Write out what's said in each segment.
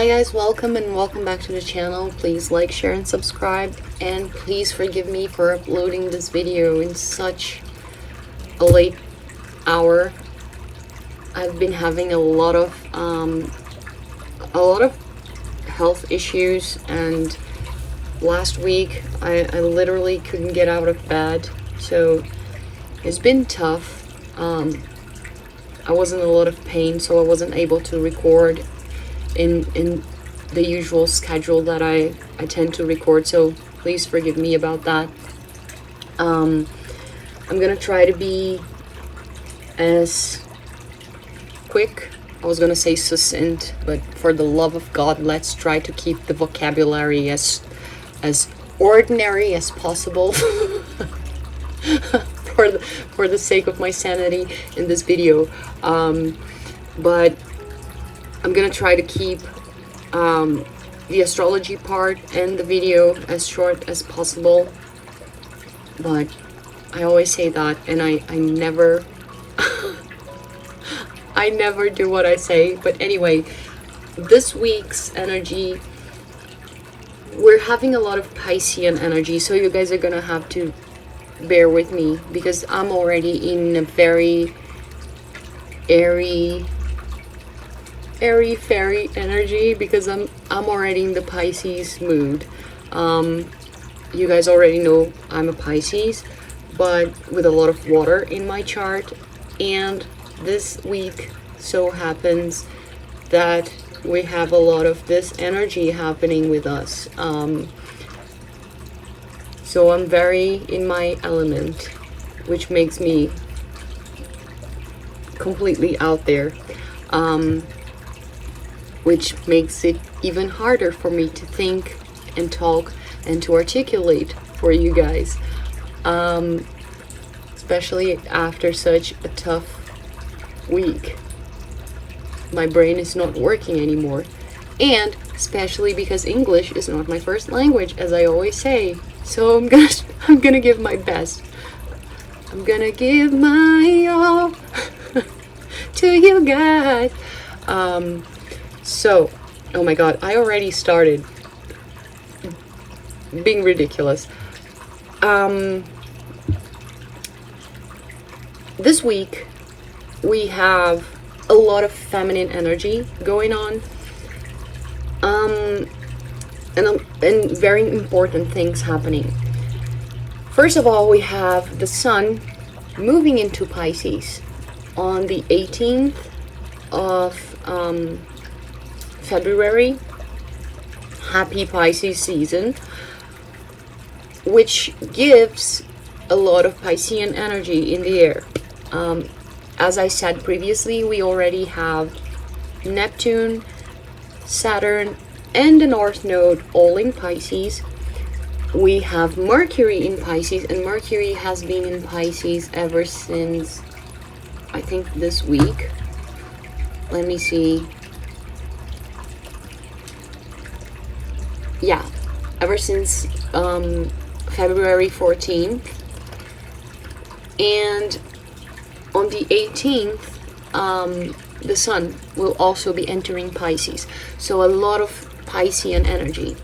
Hi guys, welcome and welcome back to the channel. Please like, share and subscribe, and please forgive me for uploading this video in such a late hour. I've been having a lot of health issues, and last week I literally couldn't get out of bed, so it's been tough. I was in a lot of pain, so I wasn't able to record in the usual schedule that I tend to record, so please forgive me about that. I'm gonna try to be as quick, I was gonna say succinct, but for the love of God, let's try to keep the vocabulary as ordinary as possible for the sake of my sanity in this video. But I'm gonna try to keep the astrology part and the video as short as possible, but I always say that, and I never I never do what I say. But anyway, this week's energy, we're having a lot of Piscean energy, so you guys are gonna have to bear with me because I'm already in a very airy fairy energy, because I'm already in the Pisces mood. You guys already know I'm a Pisces, but with a lot of water in my chart, and this week so happens that we have a lot of this energy happening with us. So I'm very in my element, which makes me completely out there, which makes it even harder for me to think and talk and to articulate for you guys, especially after such a tough week. My brain is not working anymore, and especially because English is not my first language, as I always say. So I'm gonna give my best. I'm gonna give my all to you guys. So, oh my god, I already started being ridiculous. This week we have a lot of feminine energy going on, and very important things happening. First of all, we have the sun moving into Pisces on the 18th of February. Happy Pisces season, which gives a lot of Piscean energy in the air. As I said previously, we already have Neptune, Saturn, and the North Node all in Pisces. We have Mercury in Pisces, and Mercury has been in Pisces ever since, I think, this week. Let me see. Yeah, ever since February 14th. And on the 18th, the sun will also be entering Pisces. So a lot of Piscean energy.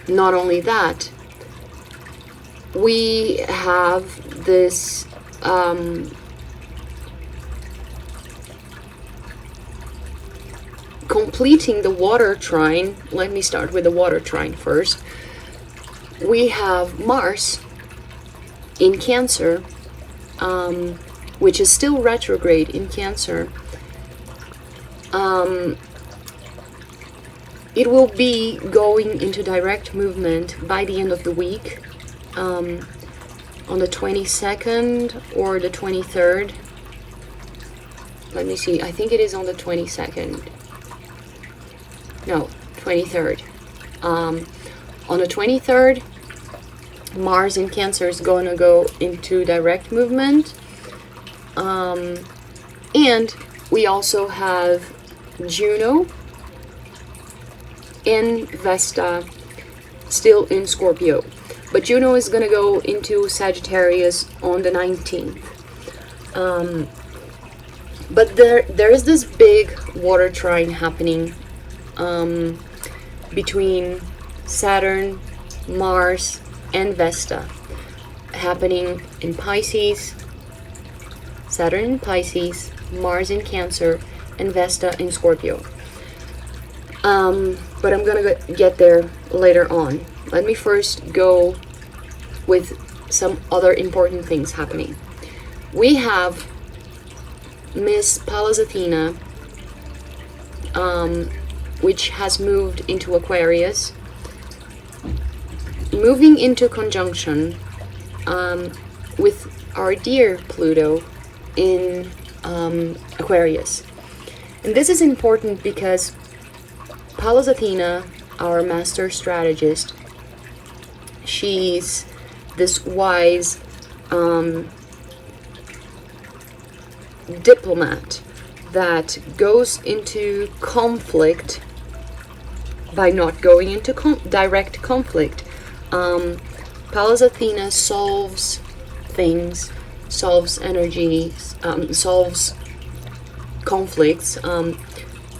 Not only that, we have this completing the water trine. Let me start with the water trine first. We have Mars in Cancer, which is still retrograde in Cancer. It will be going into direct movement by the end of the week, on the 22nd or the 23rd. Let me see, I think it is on the 22nd. No, 23rd. On the 23rd, Mars in Cancer is going to go into direct movement. And we also have Juno in Vesta, still in Scorpio. But Juno is going to go into Sagittarius on the 19th. But there is this big water trine happening between Saturn, Mars, and Vesta, happening in Pisces, Saturn in Pisces, Mars in Cancer, and Vesta in Scorpio. But I'm gonna get there later on. Let me first go with some other important things happening. We have Miss Pallas Athena, which has moved into Aquarius, moving into conjunction with our dear Pluto in Aquarius. And this is important because Pallas Athena, our master strategist, she's this wise diplomat that goes into conflict by not going into direct conflict. Pallas Athena solves things, solves energy, solves conflicts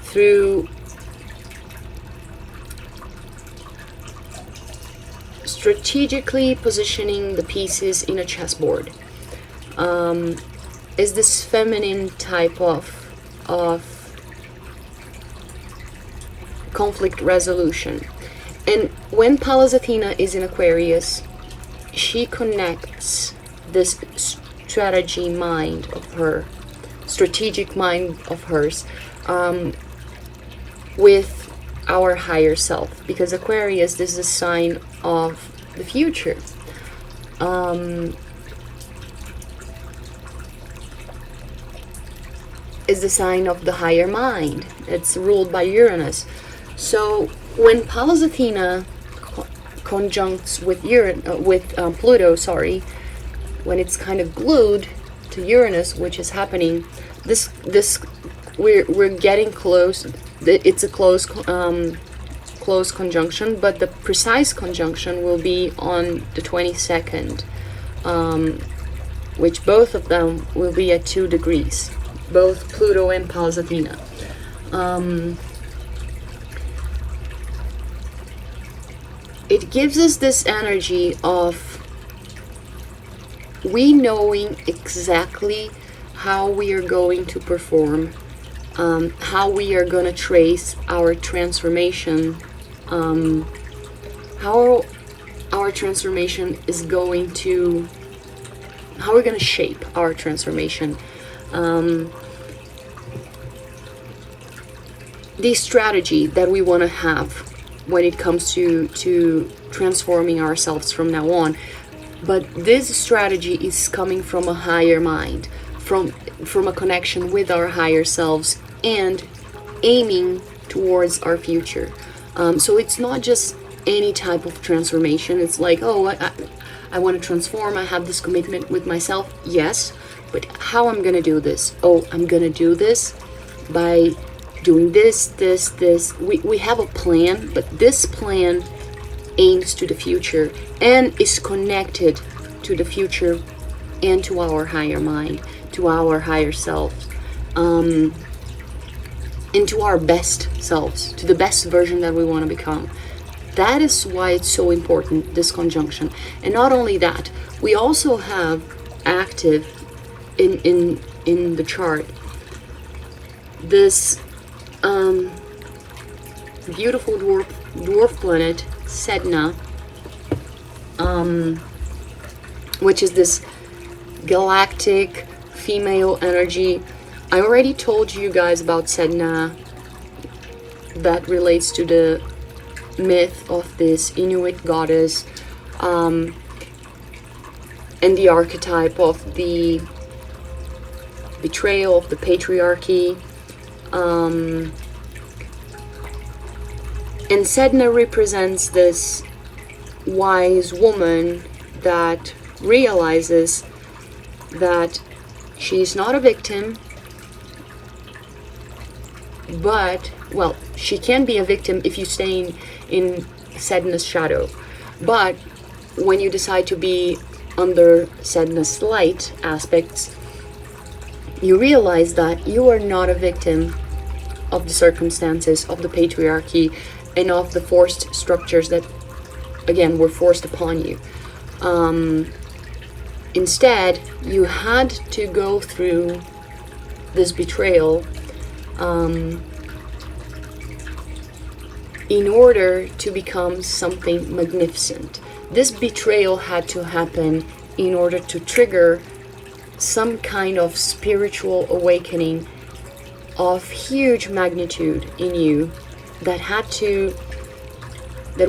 through strategically positioning the pieces in a chessboard. Is this feminine type of conflict resolution. And when Pallas Athena is in Aquarius, she connects this strategic mind of hers, with our higher self, because Aquarius, this is a sign of the future. Is the sign of the higher mind. It's ruled by Uranus. So when Pallas Athena conjuncts with Pluto, when it's kind of glued to Uranus, which is happening, we're getting close. It's a close conjunction, but the precise conjunction will be on the 22nd, which both of them will be at 2 degrees, both Pluto and Pallas Athena. It gives us this energy of we knowing exactly how we are going to perform, how we are going to trace our transformation, how our transformation is going to, how we're going to shape our transformation. The strategy that we want to have when it comes to transforming ourselves from now on. But this strategy is coming from a higher mind, from a connection with our higher selves and aiming towards our future. So it's not just any type of transformation. It's like, oh, I want to transform. I have this commitment with myself. Yes, but how I'm going to do this? Oh, I'm going to do this by doing this. We have a plan, but this plan aims to the future and is connected to the future and to our higher mind, to our higher selves, and to our best selves, to the best version that we want to become. That is why it's so important, this conjunction. And not only that, we also have active in the chart this beautiful dwarf planet Sedna, which is this galactic female energy. I already told you guys about Sedna. That relates to the myth of this Inuit goddess, and the archetype of the betrayal of the patriarchy. And Sedna represents this wise woman that realizes that she's not a victim, but, well, she can be a victim if you stay in Sedna's shadow. But when you decide to be under Sedna's light aspects, you realize that you are not a victim of the circumstances, of the patriarchy, and of the forced structures that, again, were forced upon you. Instead, you had to go through this betrayal in order to become something magnificent. This betrayal had to happen in order to trigger some kind of spiritual awakening of huge magnitude in you that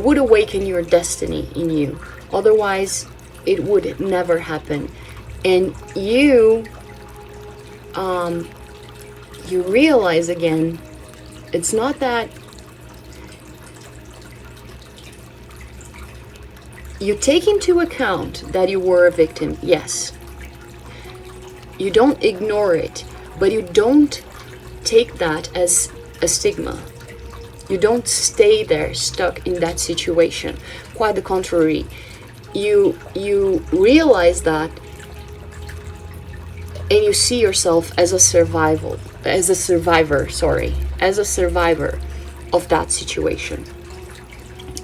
would awaken your destiny in you. Otherwise, it would never happen. And you realize again, it's not that you take into account that you were a victim, yes. You don't ignore it, but you don't take that as a stigma. You don't stay there stuck in that situation. Quite the contrary. You realize that, and you see yourself as a survivor of that situation.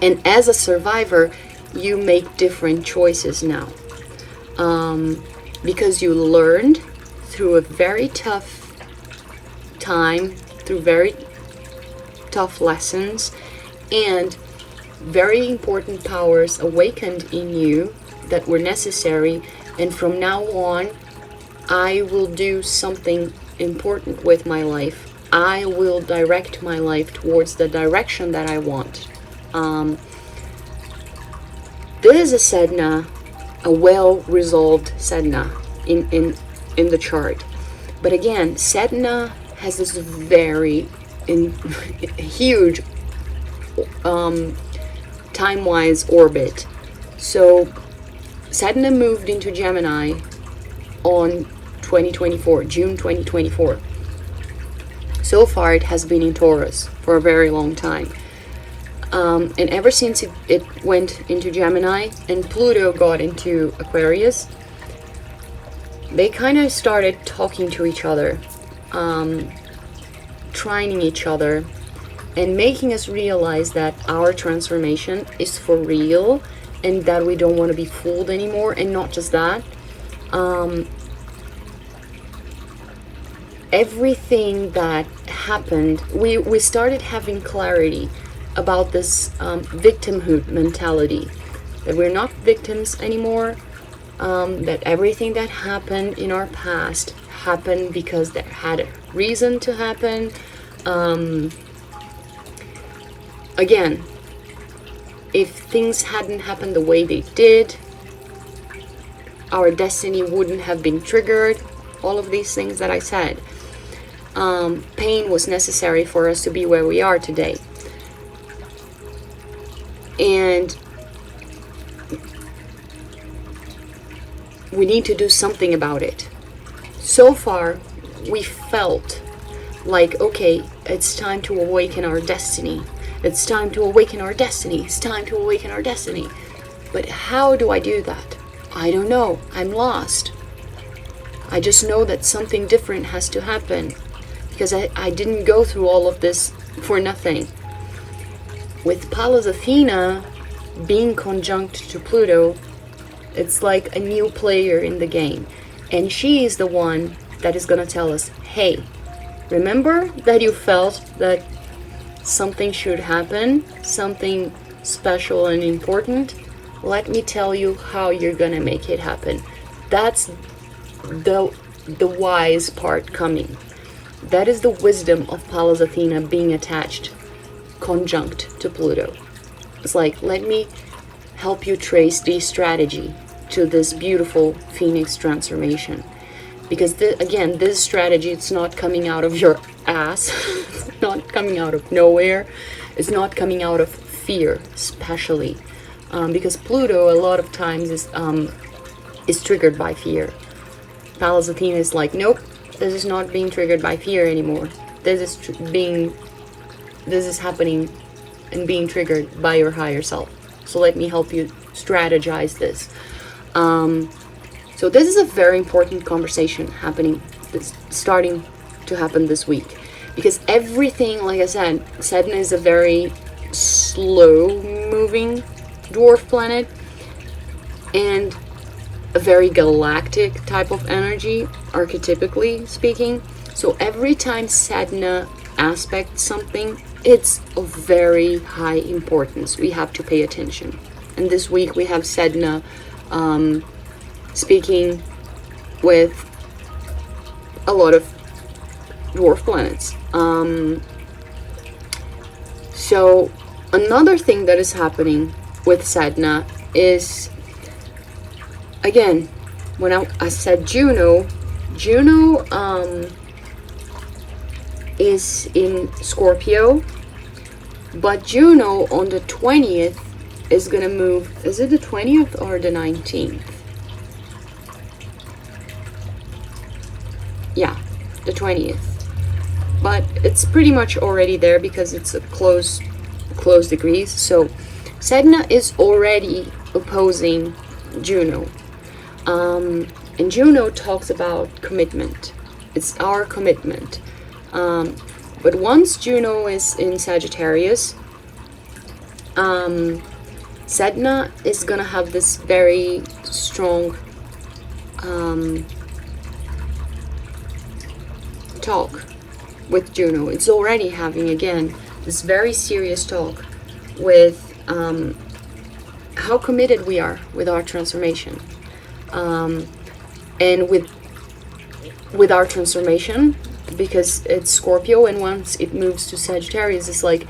And as a survivor, you make different choices now. Because you learned through a very tough time, through very tough lessons, and very important powers awakened in you that were necessary. And from now on, I will do something important with my life. I will direct my life towards the direction that I want. This is a sadhana, a well-resolved sadhana in the chart. But again, sadhana has this very huge time-wise orbit. So sadhana moved into Gemini on 2024, June 2024. So far it has been in Taurus for a very long time. And ever since it went into Gemini and Pluto got into Aquarius, they kind of started talking to each other, trying each other, and making us realize that our transformation is for real and that we don't want to be fooled anymore. And not just that, everything that happened, we started having clarity about this victimhood mentality, that we're not victims anymore, that everything that happened in our past happened because there had a reason to happen. Again, if things hadn't happened the way they did, our destiny wouldn't have been triggered. All of these things that I said. Pain was necessary for us to be where we are today. And we need to do something about it. So far, we felt like, okay, it's time to awaken our destiny. It's time to awaken our destiny. It's time to awaken our destiny. But how do I do that? I don't know. I'm lost. I just know that something different has to happen, because I didn't go through all of this for nothing. With Pallas Athena being conjunct to Pluto, it's like a new player in the game. And she is the one that is going to tell us, hey, remember that you felt that something should happen, something special and important? Let me tell you how you're going to make it happen. That's the wise part coming. That is the wisdom of Pallas Athena being attached, conjunct to Pluto. It's like, let me help you trace the strategy to this beautiful Phoenix transformation. Because again, this strategy, it's not coming out of your ass. It's not coming out of nowhere. It's not coming out of fear, especially. Because Pluto a lot of times is triggered by fear. Pallas Athena is like, nope, this is not being triggered by fear anymore. This is happening and being triggered by your higher self. So let me help you strategize this. So this is a very important conversation happening starting to happen this week. Because everything, like I said, Sedna is a very slow moving dwarf planet and a very galactic type of energy, archetypically speaking. So every time Sedna aspects something, it's of very high importance. We have to pay attention. And this week we have Sedna speaking with a lot of dwarf planets. So another thing that is happening with Sedna is, again, when I said Juno is in Scorpio, but Juno on the 20th is gonna move. Is it the 20th or the 19th? Yeah, the 20th. But it's pretty much already there because it's a close degrees. So Sedna is already opposing Juno. And Juno talks about commitment. It's our commitment. But once Juno is in Sagittarius, Sedna is gonna have this very strong talk with Juno. It's already having, again, this very serious talk with how committed we are with our transformation. And with our transformation, because it's Scorpio, and once it moves to Sagittarius, it's like,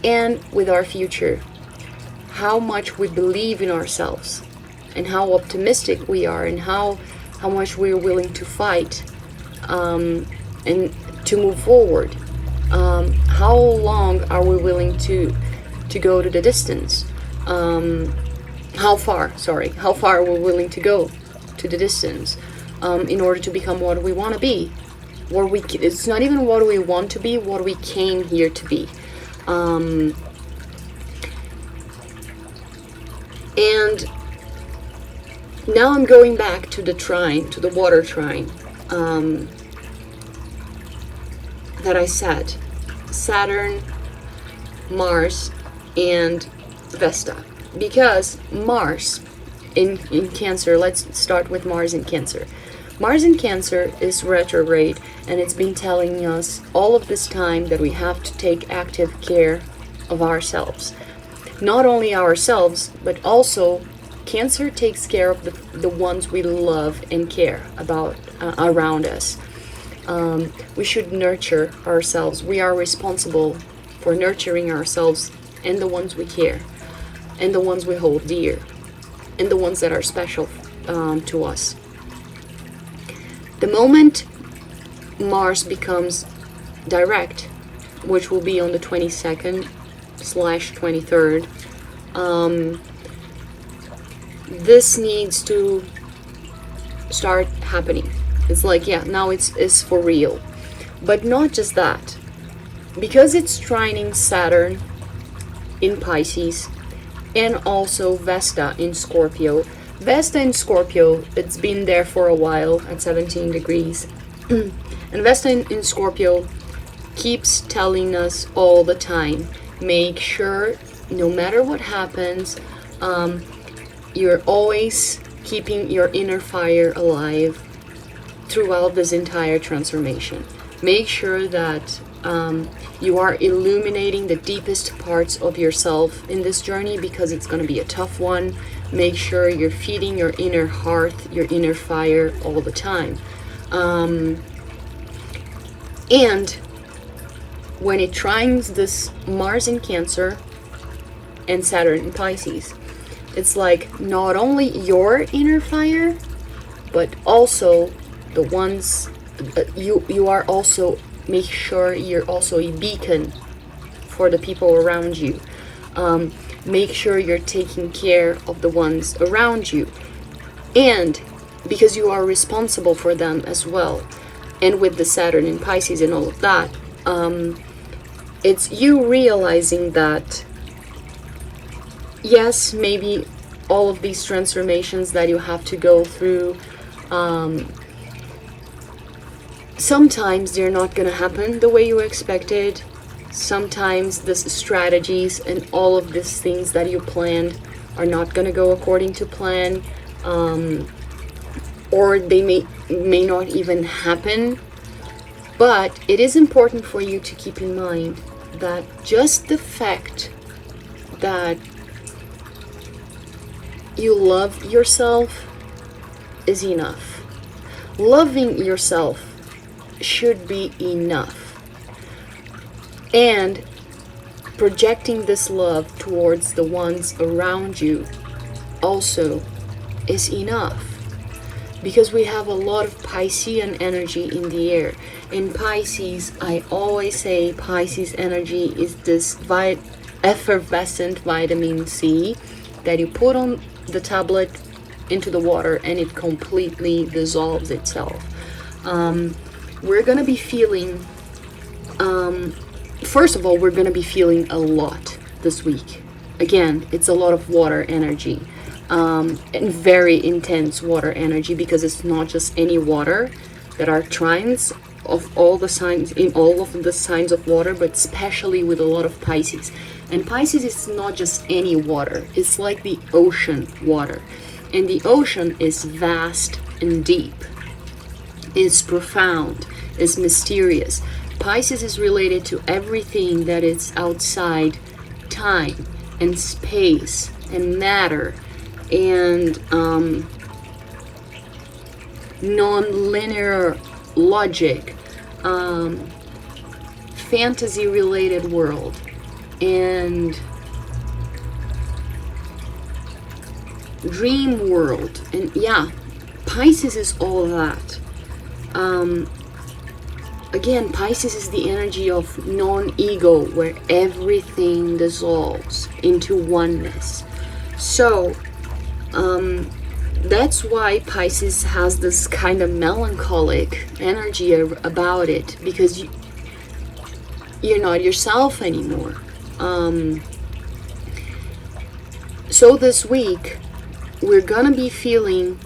and with our future, how much we believe in ourselves, and how optimistic we are, and how much we're willing to fight, and to move forward. How long are we willing to go to the distance? How far we're willing to go to the distance in order to become what we want to be. It's not even what we want to be, what we came here to be. And now I'm going back to the trine, to the water trine that I said. Saturn, Mars, and Vesta. Because Mars in Cancer, let's start with Mars in Cancer. Mars in Cancer is retrograde, and it's been telling us all of this time that we have to take active care of ourselves. Not only ourselves, but also Cancer takes care of the ones we love and care about around us. We should nurture ourselves. We are responsible for nurturing ourselves and the ones we care, and the ones we hold dear, and the ones that are special to us. The moment Mars becomes direct, which will be on the 22nd/23rd, this needs to start happening. It's like, yeah, now it's for real. But not just that. Because it's trining Saturn in Pisces and also Vesta in Scorpio. Vesta in Scorpio, it's been there for a while at 17 degrees. And Vesta in Scorpio keeps telling us all the time, make sure, no matter what happens, you're always keeping your inner fire alive throughout this entire transformation. Make sure that you are illuminating the deepest parts of yourself in this journey, because it's going to be a tough one. Make sure you're feeding your inner hearth, your inner fire all the time. And when it trines this Mars in Cancer and Saturn in Pisces, it's like not only your inner fire, but also the ones you are also, make sure you're also a beacon for the people around you. Make sure you're taking care of the ones around you, and because you are responsible for them as well. And with the Saturn in Pisces and all of that, it's you realizing that yes, maybe all of these transformations that you have to go through, sometimes they're not going to happen the way you expected. Sometimes the strategies and all of these things that you planned are not going to go according to plan, or they may not even happen. But it is important for you to keep in mind that just the fact that you love yourself is enough. Loving yourself should be enough. And projecting this love towards the ones around you also is enough. Because we have a lot of Piscean energy in the air. In Pisces, I always say Pisces energy is this effervescent vitamin C that you put on the tablet into the water and it completely dissolves itself. We're going to be feeling, first of all, we're going to be feeling a lot this week. Again, it's a lot of water energy. And very intense water energy, because it's not just any water. There are trines of all the signs, in all of the signs of water, but especially with a lot of Pisces. And Pisces is not just any water, it's like the ocean water. And the ocean is vast and deep, it's profound, it's mysterious. Pisces is related to everything that is outside time and space and matter and non-linear logic, fantasy related world, and dream world. And yeah, Pisces is all that. Again, Pisces is the energy of non-ego, where everything dissolves into oneness. So that's why Pisces has this kind of melancholic energy about it, because you're not yourself anymore. So this week, we're gonna be feeling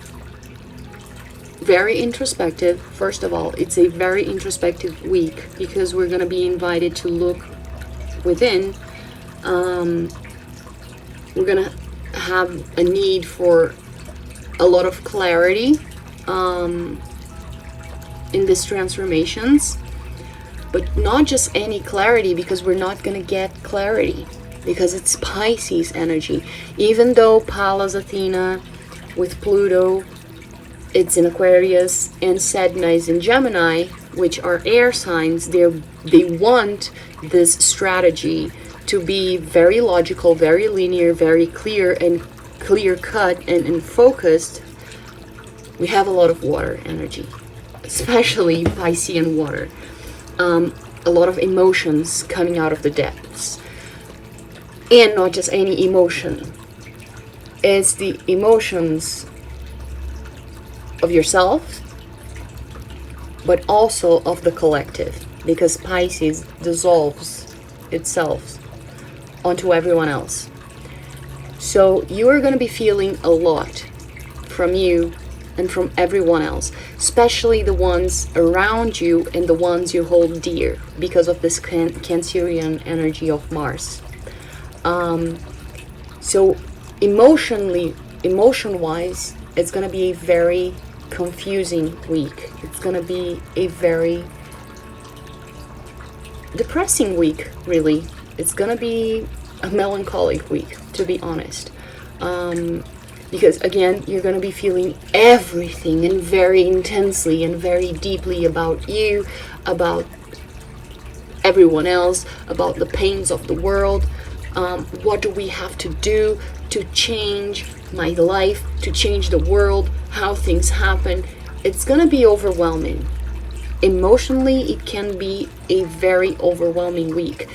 very introspective. First of all, it's a very introspective week because we're gonna be invited to look within. We're gonna have a need for a lot of clarity in these transformations, but not just any clarity, because we're not going to get clarity because it's Pisces energy. Even though Pallas Athena with Pluto, it's in Aquarius, and Sedna is in Gemini, which are air signs, they want this strategy to be very logical, very linear, very clear and clear-cut and focused. We have a lot of water energy, especially Piscean water. A lot of emotions coming out of the depths. And not just any emotion. It's the emotions of yourself, but also of the collective, because Pisces dissolves itself onto everyone else. So you are going to be feeling a lot from you and from everyone else, especially the ones around you and the ones you hold dear, because of this Cancerian energy of Mars. So emotion-wise, it's going to be a very confusing week. It's going to be a very depressing week, really. It's going to be a melancholic week, to be honest. Because again, you're going to be feeling everything, and very intensely and very deeply, about you, about everyone else, about the pains of the world. What do we have to do to change my life, to change the world, how things happen? It's going to be overwhelming. Emotionally, it can be a very overwhelming week.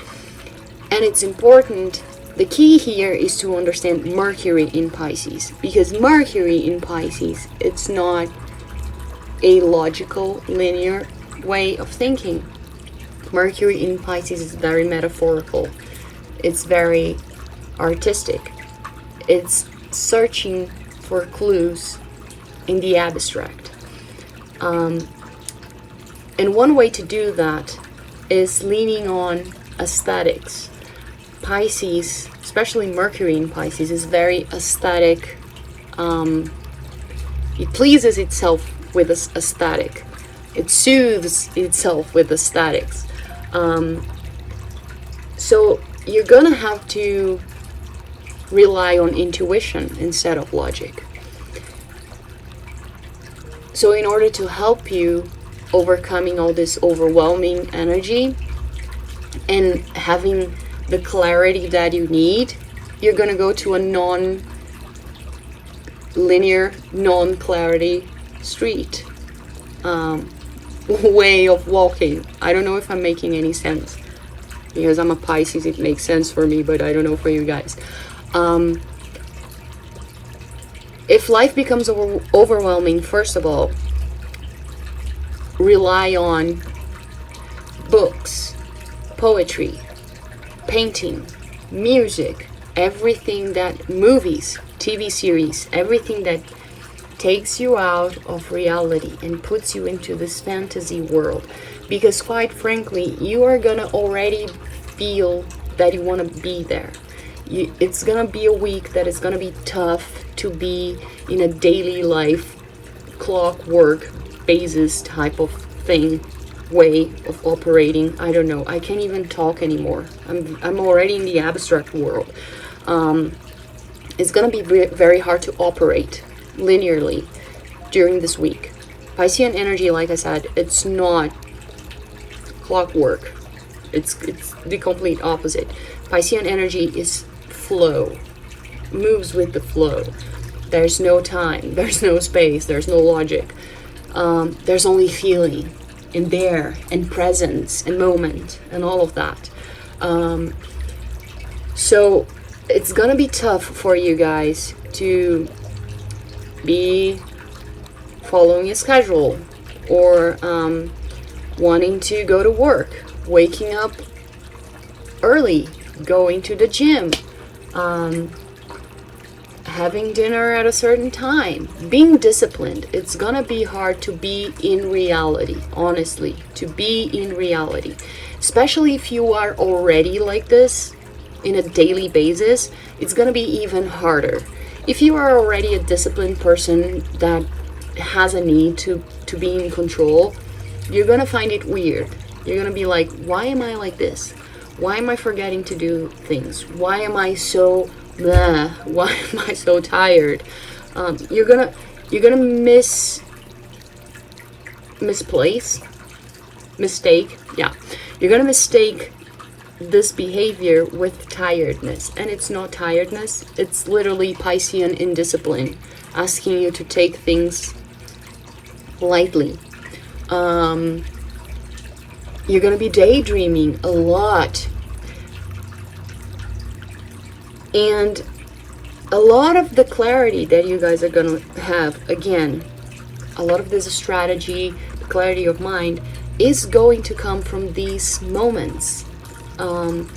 And it's important, the key here is to understand Mercury in Pisces, because Mercury in Pisces, it's not a logical, linear way of thinking. Mercury in Pisces is very metaphorical. It's very artistic. It's searching for clues in the abstract. And one way to do that is leaning on aesthetics. Pisces, especially Mercury in Pisces, is very aesthetic. It pleases itself with aesthetic. It soothes itself with aesthetics. So you're gonna have to rely on intuition instead of logic. So in order to help you overcoming all this overwhelming energy and having the clarity that you need, you're gonna go to a non-linear, non-clarity street way of walking. I don't know if I'm making any sense. Because I'm a Pisces, it makes sense for me, but I don't know for you guys. If life becomes overwhelming, first of all, rely on books, poetry, painting, music, everything that, movies, TV series, everything that takes you out of reality and puts you into this fantasy world. Because quite frankly, you are gonna already feel that you want to be there. It's gonna be a week that is gonna be tough to be in a daily life, clockwork basis type of thing, way of operating. I don't know. I can't even talk anymore. I'm already in the abstract world. It's gonna be very hard to operate linearly during this week. Piscean energy, like I said, it's not clockwork. It's the complete opposite. Piscean energy is flow, moves with the flow. There's no time, there's no space, there's no logic. There's only feeling and there and presence and moment and all of that. So it's gonna be tough for you guys to be following a schedule or wanting to go to work, waking up early, going to the gym, having dinner at a certain time, being disciplined. It's gonna be hard to be in reality, honestly, to be in reality. Especially if you are already like this in a daily basis, it's gonna be even harder. If you are already a disciplined person that has a need to be in control, you're gonna find it weird. You're gonna be like, why am I like this? Why am I forgetting to do things? Why am I so blah? Why am I so tired? You're gonna mistake. Yeah, you're gonna mistake this behavior with tiredness, and it's not tiredness. It's literally Piscean indiscipline, asking you to take things lightly. You're gonna be daydreaming a lot, and a lot of the clarity that you guys are gonna have, again, a lot of this strategy, the clarity of mind, is going to come from these moments of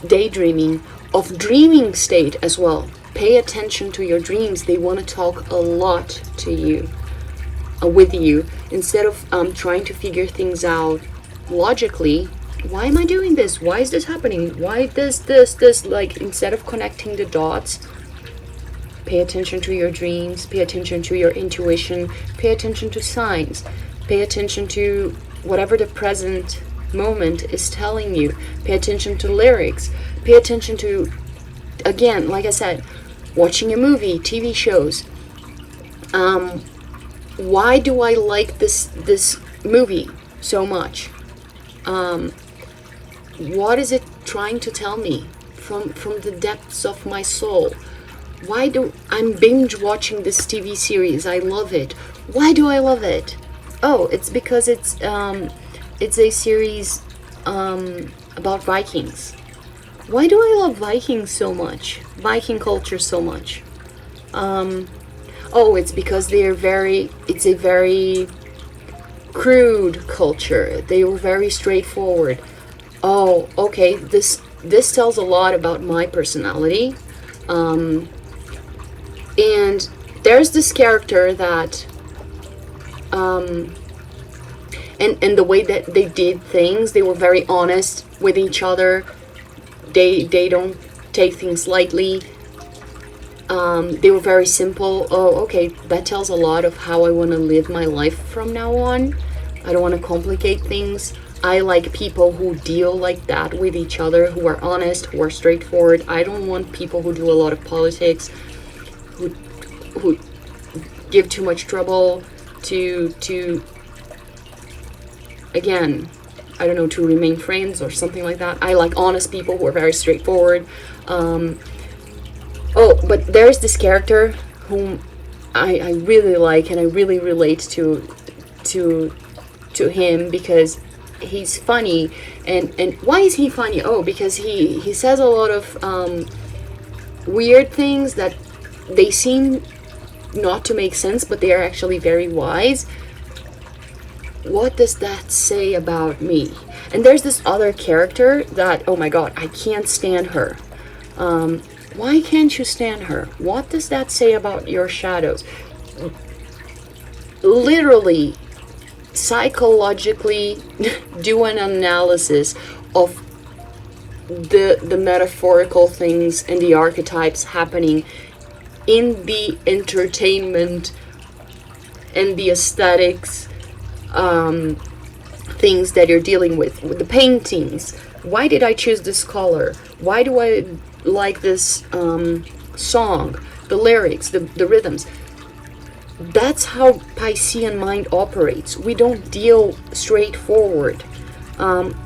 daydreaming, of dreaming state as well. Pay attention to your dreams. They want to talk a lot to you, with you, instead of trying to figure things out logically. Why am I doing this? Why is this happening? Why this? Like, instead of connecting the dots, pay attention to your dreams, pay attention to your intuition, pay attention to signs, pay attention to whatever the present moment is telling you. Pay attention to lyrics, pay attention to, again, like I said, watching a movie, TV shows. Why do I like this movie so much? What is it trying to tell me from the depths of my soul? Why do I'm binge watching this TV series? I love it. Why do I love it? Oh, it's because it's a series about Vikings. Why do I love Vikings so much? Viking culture so much? Oh, it's because it's a very crude culture. They were very straightforward. Oh, okay, this tells a lot about my personality. And there's this character that and the way that they did things, they were very honest with each other. They don't take things lightly. They were very simple. Oh, okay, that tells a lot of how I want to live my life from now on. I don't want to complicate things. I like people who deal like that with each other, who are honest, who are straightforward. I don't want people who do a lot of politics, who give too much trouble to again, I don't know, to remain friends or something like that. I like honest people who are very straightforward. Oh, but there's this character whom I really like, and I really relate to him because he's funny. And why is he funny? Oh, because he says a lot of weird things that they seem not to make sense, but they are actually very wise. What does that say about me? And there's this other character that, oh my god, I can't stand her. Why can't you stand her? What does that say about your shadows? Literally, psychologically do an analysis of the metaphorical things and the archetypes happening in the entertainment and the aesthetics things that you're dealing with the paintings. Why did I choose this color? Why do I like this song, the lyrics, the rhythms? That's how Piscean mind operates. We don't deal straightforward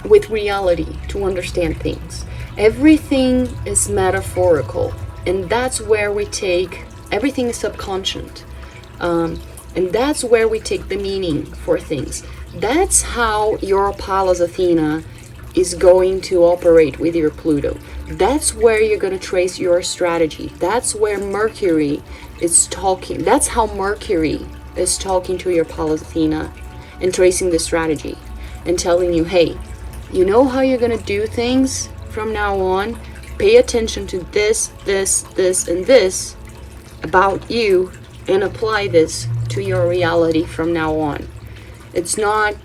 with reality to understand things. Everything is metaphorical, and that's where we take, everything is subconscious. And that's where we take the meaning for things. That's how your Pallas Athena is going to operate with your Pluto. That's where you're going to trace your strategy. That's where Mercury is talking. That's how Mercury is talking to your Pallas Athena and tracing the strategy and telling you, hey, you know how you're going to do things from now on? Pay attention to this, this, this, and this about you and apply this to your reality from now on. It's not,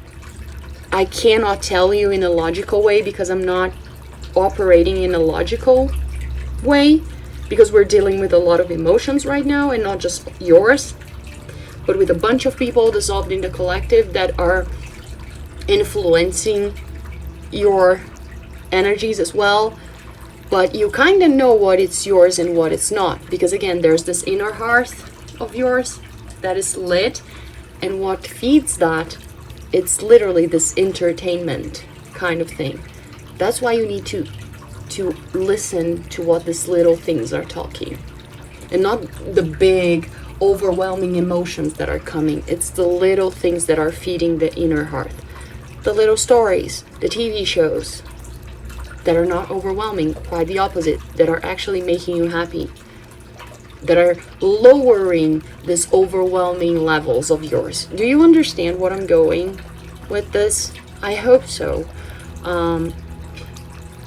I cannot tell you in a logical way because I'm not operating in a logical way, because we're dealing with a lot of emotions right now, and not just yours, but with a bunch of people dissolved in the collective that are influencing your energies as well. But you kind of know what it's yours and what it's not, because again, there's this inner hearth of yours that is lit, and what feeds that, it's literally this entertainment kind of thing. That's why you need to listen to what these little things are talking, and not the big overwhelming emotions that are coming. It's the little things that are feeding the inner heart, the little stories, the TV shows that are not overwhelming, quite the opposite, that are actually making you happy, that are lowering this overwhelming levels of yours. Do you understand what I'm going with this? I hope so.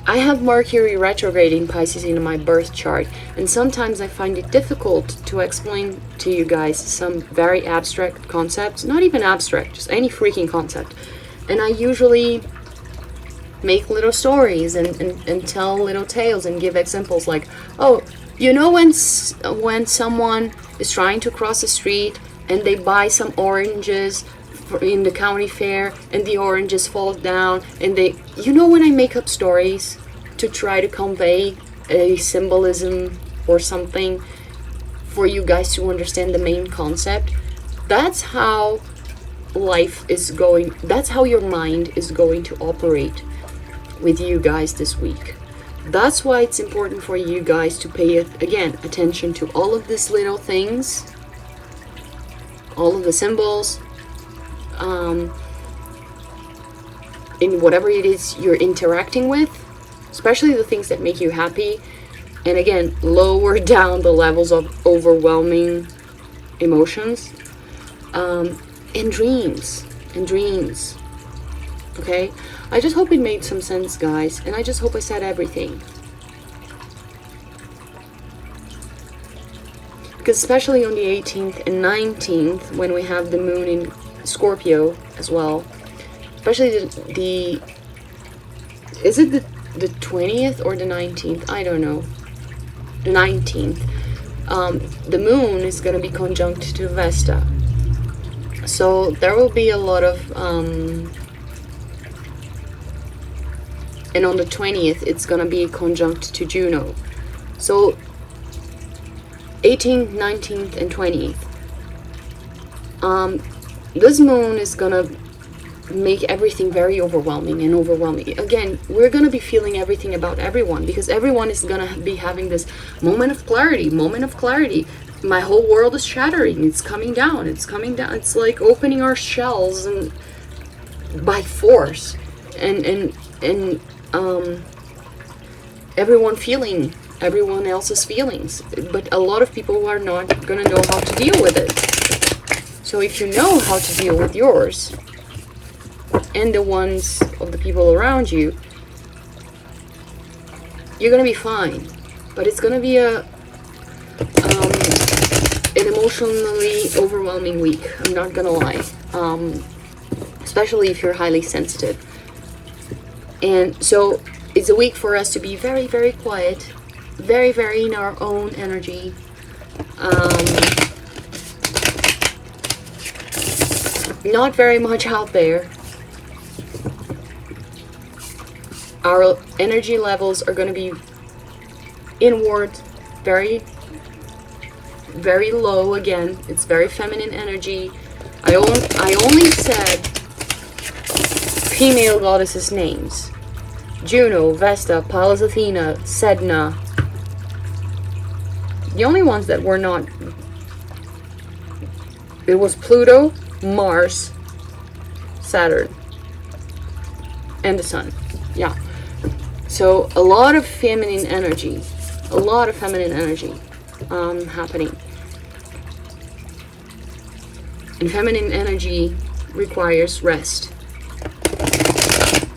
I have Mercury retrograding Pisces in my birth chart, and sometimes I find it difficult to explain to you guys some very abstract concepts, not even abstract, just any freaking concept. And I usually make little stories and tell little tales and give examples like, oh, you know when someone is trying to cross the street and they buy some oranges in the county fair and the oranges fall down, and they, you know, when I make up stories to try to convey a symbolism or something for you guys to understand the main concept, that's how life is going, that's how your mind is going to operate with you guys this week. That's why it's important for you guys to pay, again, attention to all of these little things, all of the symbols, in whatever it is you're interacting with, especially the things that make you happy, and again, lower down the levels of overwhelming emotions, and dreams, okay? I just hope it made some sense, guys, and I just hope I said everything. Because especially on the 18th and 19th, when we have the moon in Scorpio as well, especially the is it the 20th or the 19th? I don't know. The 19th. The moon is going to be conjunct to Vesta. So there will be a lot of and on the 20th it's going to be conjunct to Juno. So 18th, 19th and 20th. This moon is going to make everything very overwhelming and overwhelming. Again, we're going to be feeling everything about everyone, because everyone is going to be having this moment of clarity. My whole world is shattering. It's coming down. It's like opening our shells and by force, and everyone feeling everyone else's feelings, but a lot of people are not going to know how to deal with it. So if you know how to deal with yours and the ones of the people around you, you're gonna be fine. But it's gonna be an emotionally overwhelming week, I'm not gonna lie, especially if you're highly sensitive. And so it's a week for us to be very, very quiet, very, very in our own energy. Not very much out there. Our energy levels are going to be inward, very, very low again. It's very feminine energy. I only said female goddesses' names. Juno, Vesta, Pallas Athena, Sedna. The only ones that were not... It was Pluto, Mars, Saturn, and the Sun. Yeah. So a lot of feminine energy. Happening. And feminine energy requires rest.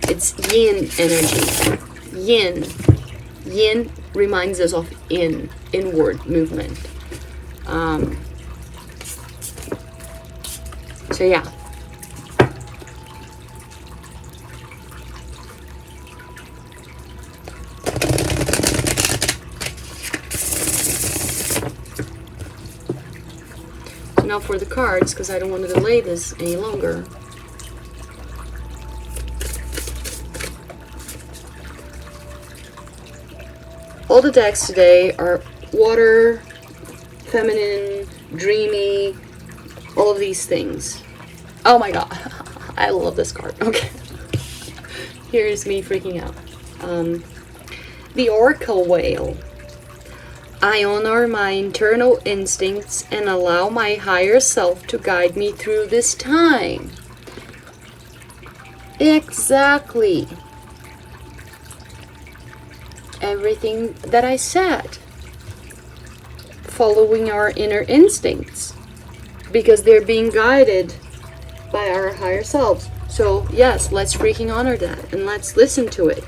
It's yin energy. Yin reminds us of inward movement. So yeah. So now for the cards, because I don't want to delay this any longer. All the decks today are water, feminine, dreamy, all of these things. Oh my god, I love this card. Okay. Here's me freaking out. The Oracle Whale. I honor my internal instincts and allow my higher self to guide me through this time. Exactly. Everything that I said. Following our inner instincts, because they're being guided by our higher selves. So yes, let's freaking honor that and let's listen to it.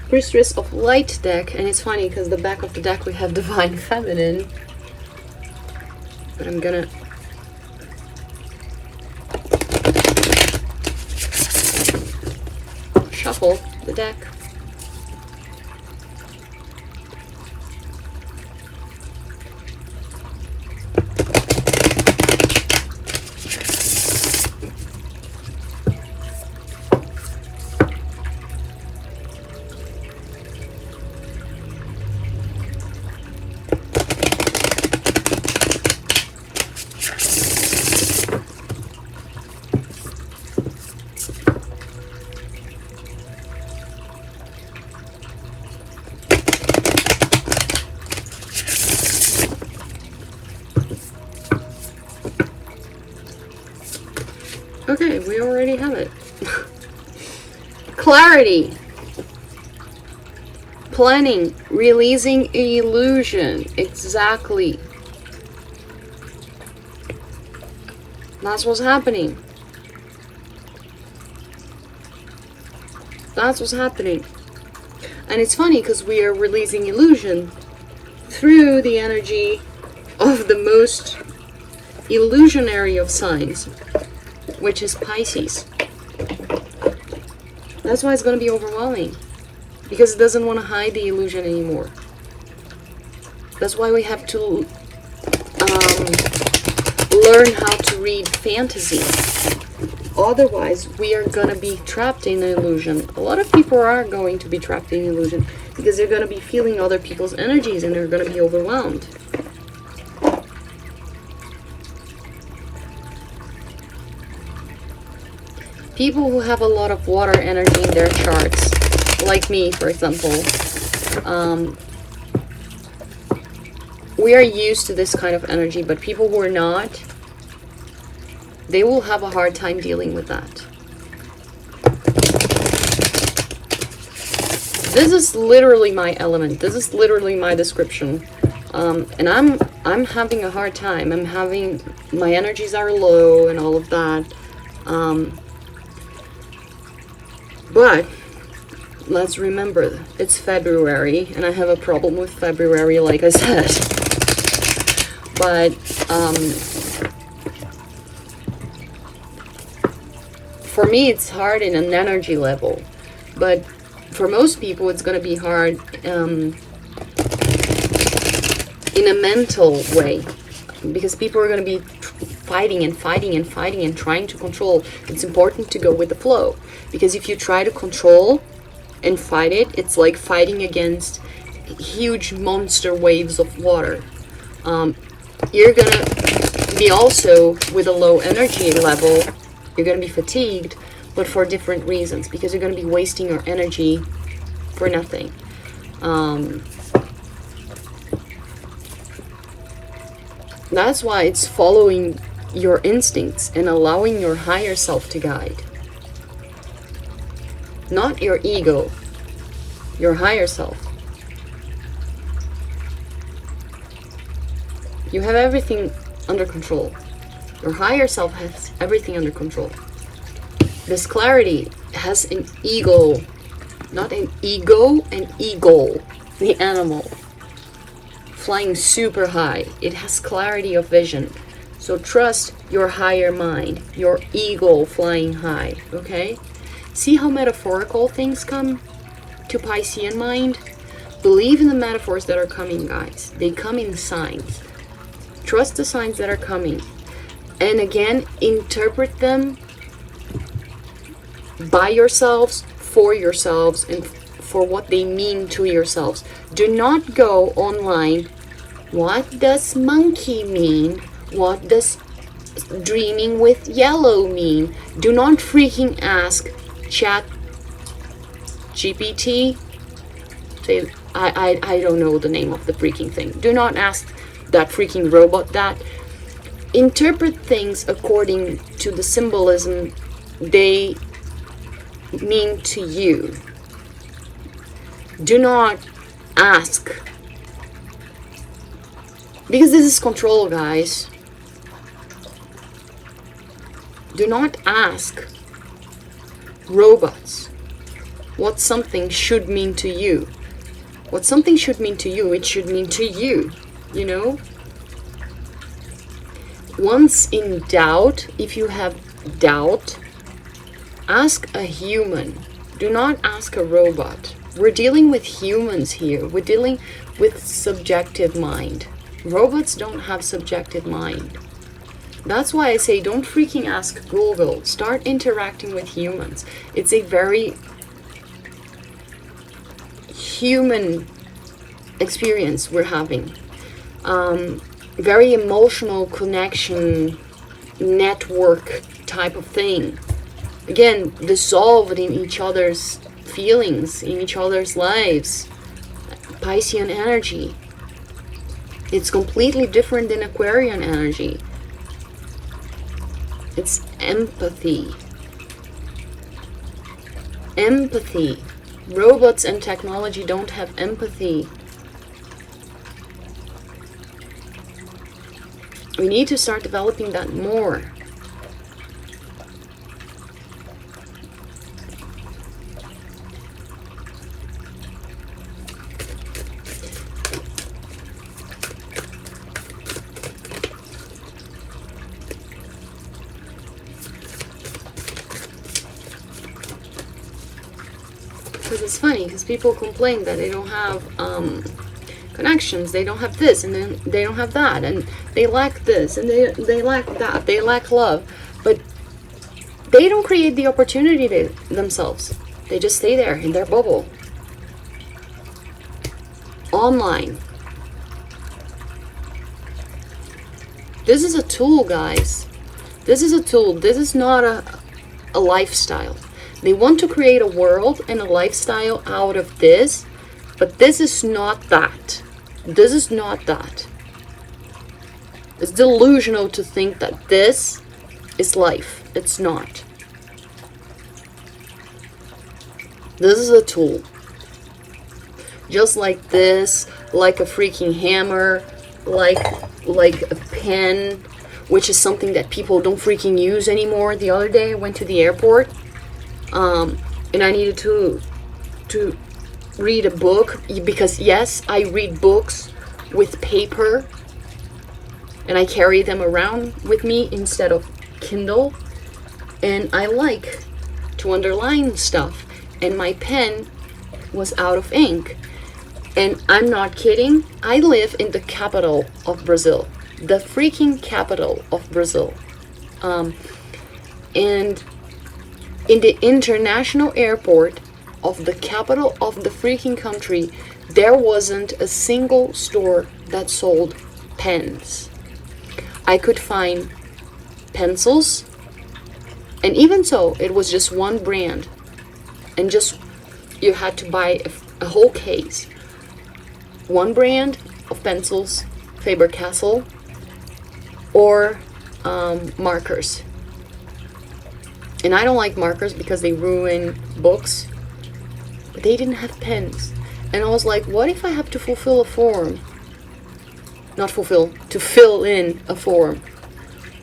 Priestess of Light deck, and it's funny because the back of the deck we have Divine Feminine, but I'm gonna shuffle the deck. Okay, we already have it. Clarity. Planning. Releasing illusion. Exactly. That's what's happening. That's what's happening. And it's funny because we are releasing illusion through the energy of the most illusionary of signs, which is Pisces. That's why it's going to be overwhelming, because it doesn't want to hide the illusion anymore. That's why we have to learn how to read fantasy. Otherwise, we are going to be trapped in illusion. A lot of people are going to be trapped in illusion because they're going to be feeling other people's energies and they're going to be overwhelmed. People who have a lot of water energy in their charts, like me, for example, we are used to this kind of energy, but people who are not, they will have a hard time dealing with that. This is literally my element. This is literally my description. And I'm having a hard time. My energies are low and all of that. But let's remember, it's February, and I have a problem with February, like I said. But for me, it's hard in an energy level. But for most people, it's going to be hard in a mental way, because people are going to be fighting and fighting and fighting and trying to control. It's important to go with the flow, because if you try to control and fight it, it's like fighting against huge monster waves of water. You're gonna be also with a low energy level. You're gonna be fatigued, but for different reasons, because you're gonna be wasting your energy for nothing. That's why it's following your instincts and allowing your higher self to guide. Not your ego, your higher self. You have everything under control. Your higher self has everything under control. This clarity has an ego, not an ego, an eagle, the animal, flying super high. It has clarity of vision. So trust your higher mind, your eagle flying high, okay? See how metaphorical things come to Piscean mind? Believe in the metaphors that are coming, guys. They come in signs. Trust the signs that are coming. And again, interpret them by yourselves, and for what they mean to yourselves. Do not go online. What does monkey mean? What does dreaming with yellow mean? Do not freaking ask Chat GPT. I don't know the name of the freaking thing. Do not ask that freaking robot that. Interpret things according to the symbolism they mean to you. Do not ask, because this is control, guys. Do not ask robots what something should mean to you. What something should mean to you, it should mean to you, you know? Once in doubt, if you have doubt, ask a human. Do not ask a robot. We're dealing with humans here. We're dealing with subjective mind. Robots don't have subjective mind. That's why I say don't freaking ask Google. Start interacting with humans. It's a very human experience we're having. Very emotional connection, network type of thing. Again, dissolved in each other's feelings, in each other's lives. Piscean energy. It's completely different than Aquarian energy. It's empathy. Empathy. Robots and technology don't have empathy. We need to start developing that more. because it's funny, because people complain that they don't have connections, they don't have this, and then they don't have that, and they lack this, and they lack that, they lack love, but they don't create the opportunity themselves. They just stay there in their bubble. Online. This is a tool, guys. This is a tool. This is not a lifestyle. They want to create a world and a lifestyle out of this, but this is not that. This is not that. It's delusional to think that this is life. It's not. This is a tool. Just like this, like a freaking hammer, like a pen, which is something that people don't freaking use anymore. The other day I went to the airport, and I needed to read a book, because yes, I read books with paper, and I carry them around with me instead of Kindle, and I like to underline stuff, and my pen was out of ink. And I'm not kidding, I live in the capital of Brazil. The freaking capital of Brazil. And in the international airport of the capital of the freaking country, there wasn't a single store that sold pens. I could find pencils, and even so, it was just one brand. And just, you had to buy a whole case. One brand of pencils, Faber-Castell, or markers. And I don't like markers because they ruin books, but they didn't have pens. And I was like, what if I have to fulfill a form? Not fulfill, to fill in a form,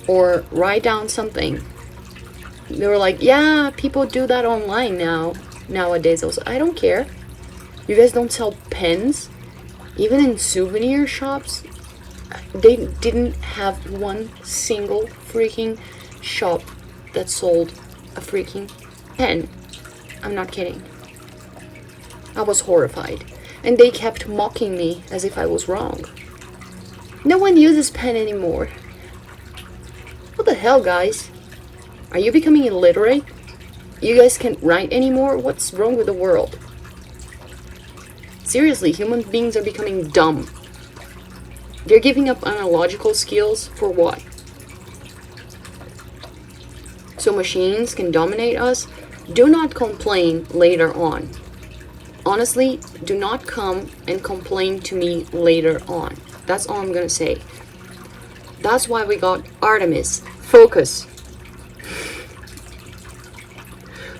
or write down something. They were like, yeah, people do that online nowadays. I was like, I don't care. You guys don't sell pens? Even in souvenir shops, they didn't have one single freaking shop that sold a freaking pen. I'm not kidding. I was horrified. And they kept mocking me as if I was wrong. No one uses pen anymore. What the hell, guys? Are you becoming illiterate? You guys can't write anymore? What's wrong with the world? Seriously, human beings are becoming dumb. They're giving up analogical skills for what? So machines can dominate us? Do not complain later on. Honestly, do not come and complain to me later on. That's all I'm gonna say. That's why we got Artemis. Focus.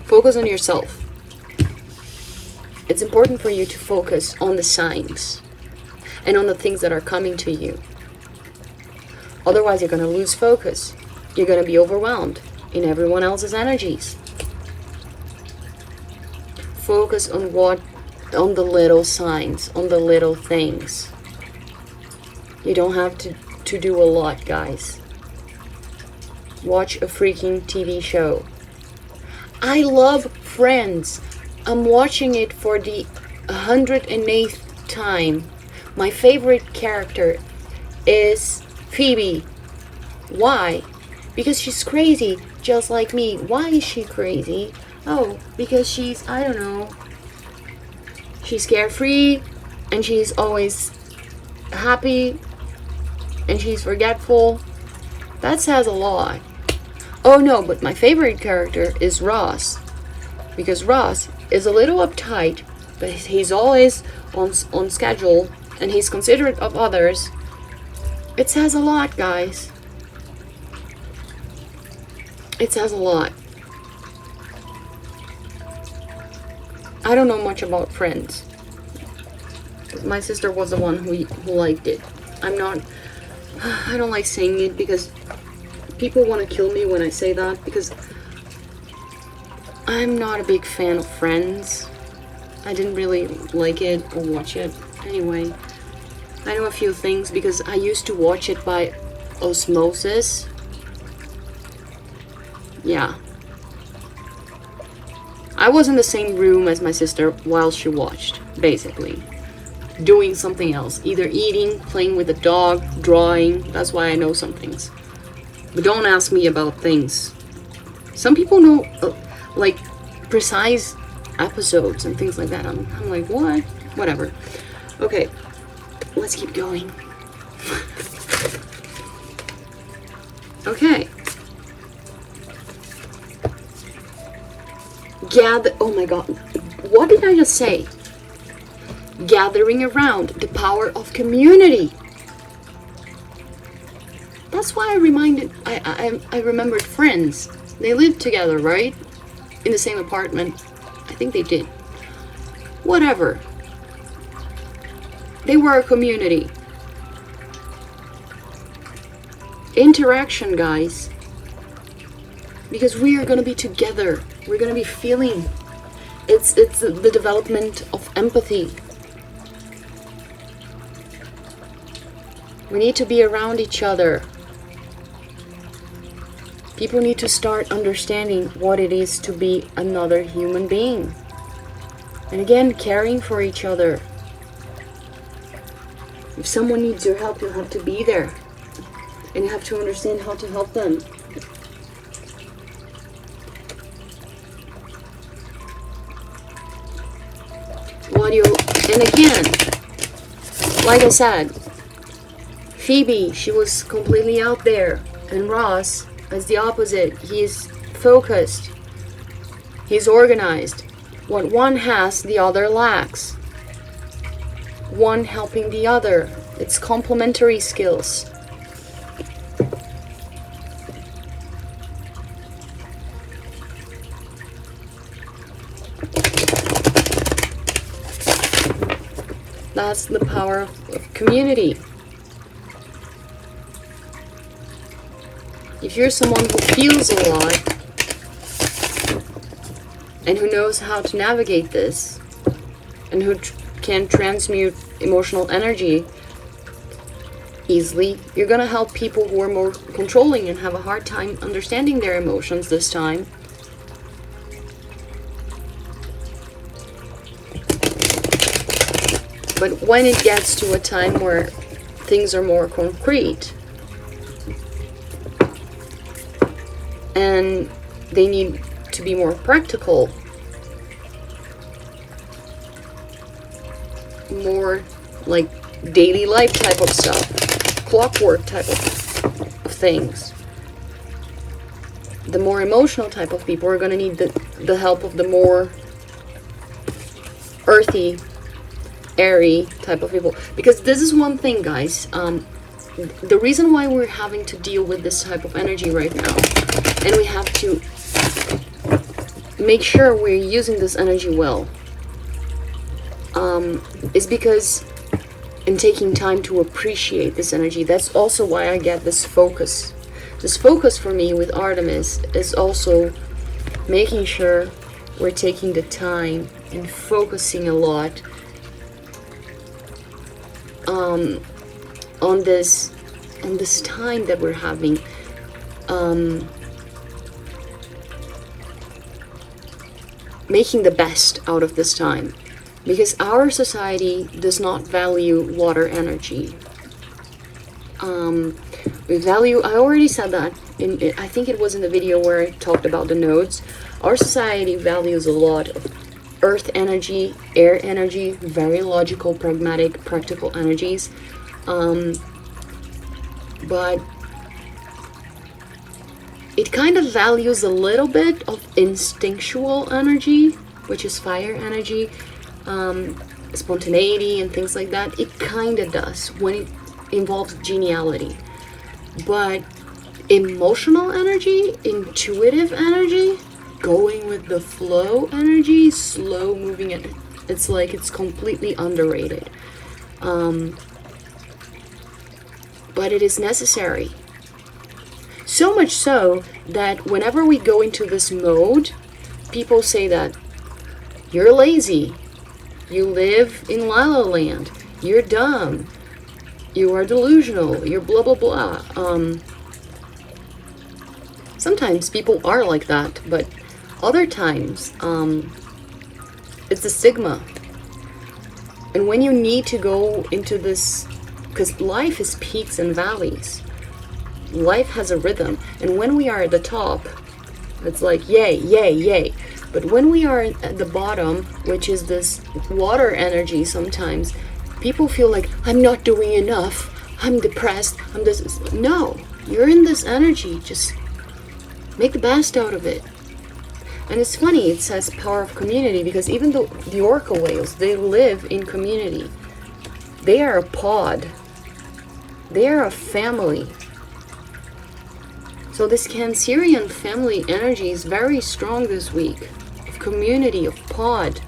Focus on yourself. It's important for you to focus on the signs and on the things that are coming to you. Otherwise, you're going to lose focus. You're going to be overwhelmed in everyone else's energies. Focus on the little signs, on the little things. You don't have to do a lot, guys. Watch a freaking TV show. I love Friends. I'm watching it for the 108th time. My favorite character is FEB. Why? Because she's crazy, just like me. Why is she crazy? Oh, because she's, I don't know. She's carefree, and she's always happy, and she's forgetful. That says a lot. Oh no, but my favorite character is Ross. Because Ross is a little uptight, but he's always on schedule, and he's considerate of others. It says a lot, guys. It says a lot. I don't know much about Friends. My sister was the one who liked it. I don't like saying it because people want to kill me when I say that, because I'm not a big fan of Friends. I didn't really like it or watch it. Anyway, I know a few things because I used to watch it by osmosis. Yeah. I was in the same room as my sister while she watched, basically. Doing something else. Either eating, playing with the dog, drawing. That's why I know some things. But don't ask me about things. Some people know, like, precise episodes and things like that. I'm like, what? Whatever. Okay, let's keep going. Okay. Oh my god. What did I just say? Gathering around the power of community. That's why I remembered friends. They lived together, right? In the same apartment. I think they did. Whatever. They were a community. Interaction, guys. Because we are gonna be together. We're gonna be feeling. It's the development of empathy. We need to be around each other. People need to start understanding what it is to be another human being. And again, caring for each other. If someone needs your help, you'll have to be there. And you have to understand how to help them. And again, like I said, FEB, she was completely out there. And Ross, as the opposite, he's focused. He's organized. What one has, the other lacks. One helping the other. It's complementary skills. That's the power of community. If you're someone who feels a lot and who knows how to navigate this and who can transmute emotional energy easily, you're going to help people who are more controlling and have a hard time understanding their emotions this time. But when it gets to a time where things are more concrete and they need to be more practical, more like daily life type of stuff, clockwork type of things, the more emotional type of people are going to need the help of the more earthy, airy type of people. Because this is one thing, guys, the reason why we're having to deal with this type of energy right now, and we have to make sure we're using this energy well, is because in taking time to appreciate this energy. That's also why I get this focus. This focus for me with Artemis is also making sure we're taking the time and focusing a lot on this time that we're having, making the best out of this time, because our society does not value water energy. We value, I already said that I think it was in the video where I talked about the nodes. Our society values a lot of earth energy, air energy, very logical, pragmatic, practical energies. But it kind of values a little bit of instinctual energy, which is fire energy, spontaneity and things like that. It kind of does when it involves geniality. But emotional energy, intuitive energy, going with the flow energy, slow moving it, it's like it's completely underrated. But it is necessary. So much so that whenever we go into this mode, people say that you're lazy, you live in La La Land, you're dumb, you are delusional, you're blah blah blah. Sometimes people are like that, but Other times, it's the stigma. And when you need to go into this, because life is peaks and valleys. Life has a rhythm. And when we are at the top, it's like, yay, yay, yay. But when we are at the bottom, which is this water energy, sometimes people feel like, I'm not doing enough. I'm depressed. I'm this. No, you're in this energy. Just make the best out of it. And it's funny, it says power of community, because even though the orca whales, they live in community. They are a pod. They are a family. So this Cancerian family energy is very strong this week. Of community, of pod.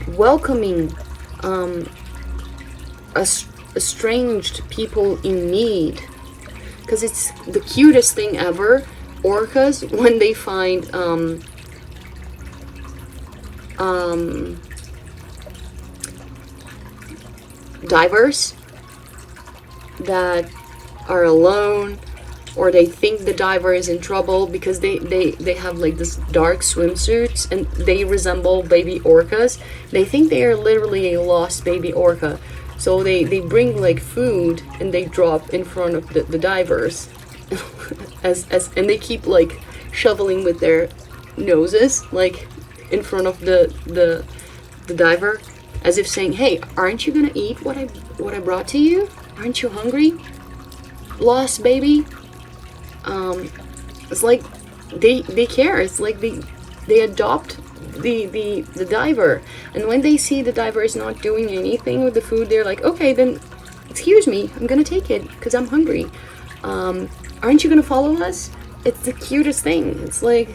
Welcoming estranged people in need. Because it's the cutest thing ever. Orcas, when they find divers that are alone, or they think the diver is in trouble, because they have like this dark swimsuits and they resemble baby orcas. They think they are literally a lost baby orca. So they bring like food and they drop in front of the divers and they keep like shoveling with their noses like in front of the diver, as if saying, hey, aren't you gonna eat what I brought to you? Aren't you hungry? Lost baby? It's like they care. It's like they adopt the diver, and when they see the diver is not doing anything with the food, they're like, okay, then excuse me, I'm gonna take it because I'm hungry. Aren't you gonna follow us? It's the cutest thing. It's like,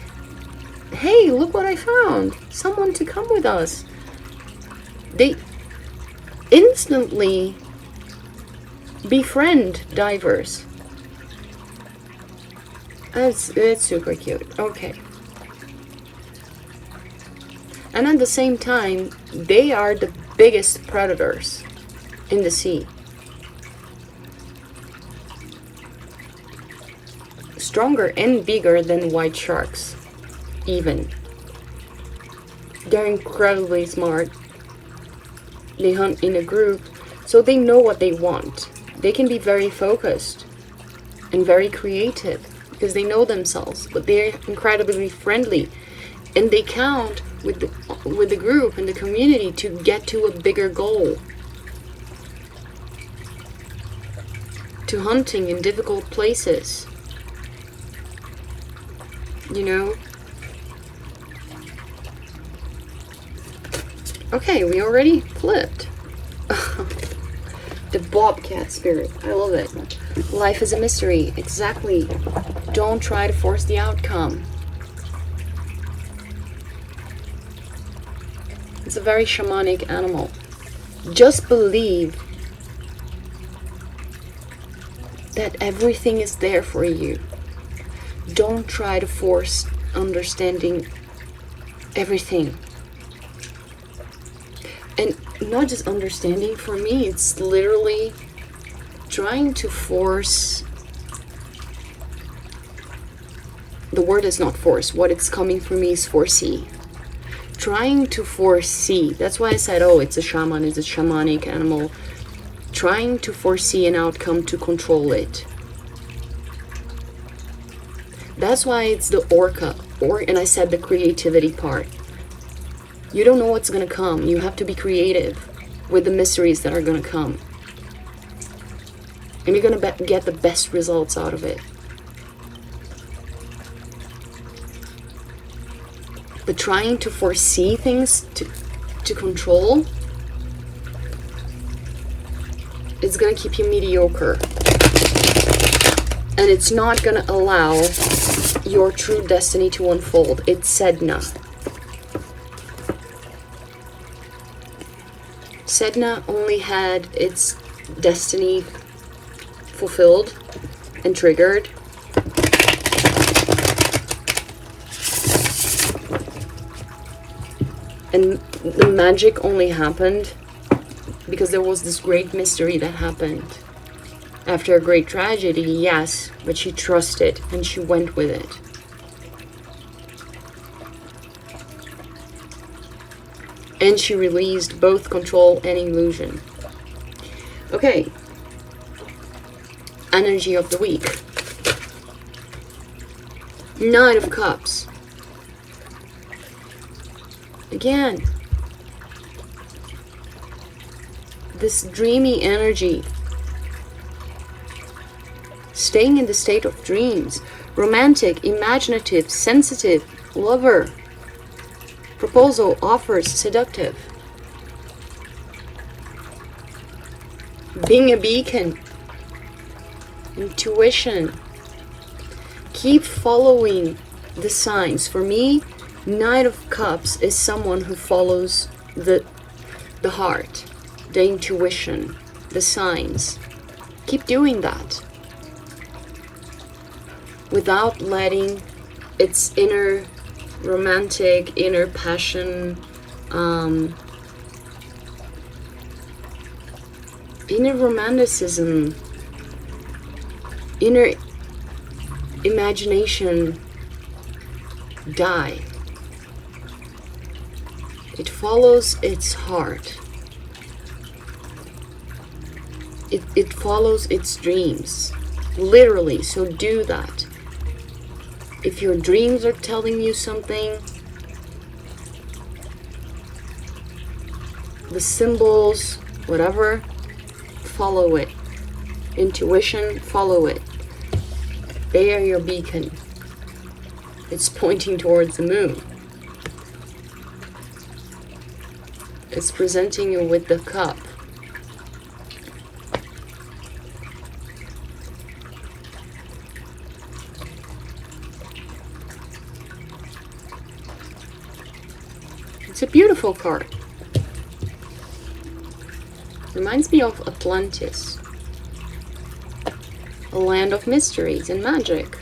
hey, look what I found, someone to come with us. They instantly befriend divers. It's super cute. Okay. And at the same time, they are the biggest predators in the sea. Stronger and bigger than white sharks, even. They're incredibly smart. They hunt in a group, so they know what they want. They can be very focused and very creative because they know themselves, but they're incredibly friendly. And they count with the group and the community to get to a bigger goal. To hunting in difficult places. You know? Okay, we already flipped. The bobcat spirit. I love it. Life is a mystery. Exactly. Don't try to force the outcome. It's a very shamanic animal. Just believe that everything is there for you. Don't try to force understanding everything. And not just understanding, for me, it's literally trying to force. The word is not force. What it's coming for me is foresee. Trying to foresee. That's why I said, oh, it's a shaman, it's a shamanic animal. Trying to foresee an outcome to control it. That's why it's the orca. And I said the creativity part. You don't know what's going to come. You have to be creative with the mysteries that are going to come. And you're going to get the best results out of it. But trying to foresee things to control, it's going to keep you mediocre. And it's not going to allow your true destiny to unfold. It's Sedna. Sedna only had its destiny fulfilled and triggered and the magic only happened because there was this great mystery that happened. After a great tragedy, yes, but she trusted and she went with it. And she released both control and illusion. Okay. Energy of the week. Knight of Cups. Again, this dreamy energy. Staying in the state of dreams. Romantic, imaginative, sensitive, lover. Proposal, offers, seductive. Being a beacon. Intuition. Keep following the signs. For me, Knight of Cups is someone who follows the heart, the intuition, the signs. Keep doing that. Without letting its inner romantic, inner passion, inner romanticism, inner imagination die. It follows its heart. It follows its dreams. Literally, so do that. If your dreams are telling you something, the symbols, whatever, follow it. Intuition, follow it. They are your beacon. It's pointing towards the moon. It's presenting you with the cup. It's a beautiful card. Reminds me of Atlantis. A land of mysteries and magic.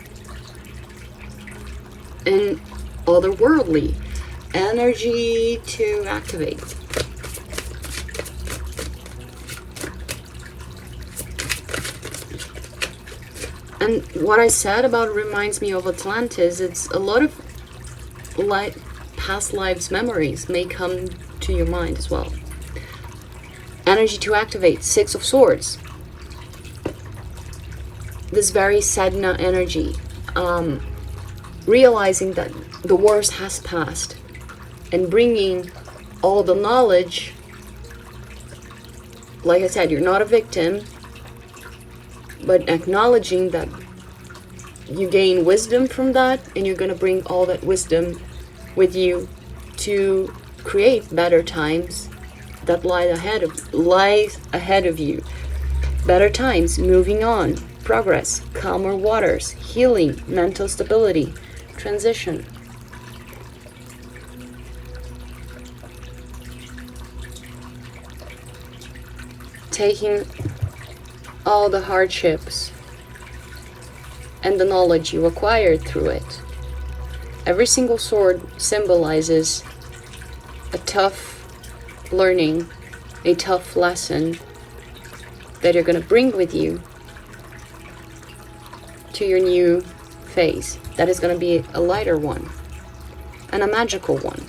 And otherworldly. Energy to activate. And what I said about reminds me of Atlantis, it's a lot of past lives memories may come to your mind as well. Energy to activate, Six of Swords. This very Sadhana energy. Realizing that the worst has passed. And bringing all the knowledge. Like I said, you're not a victim. But acknowledging that you gain wisdom from that. And you're going to bring all that wisdom with you to create better times that lies ahead of you. Better times, moving on, progress, calmer waters, healing, mental stability, transition. Taking all the hardships and the knowledge you acquired through it. Every single sword symbolizes a tough learning, a tough lesson that you're going to bring with you to your new phase. That is going to be a lighter one and a magical one.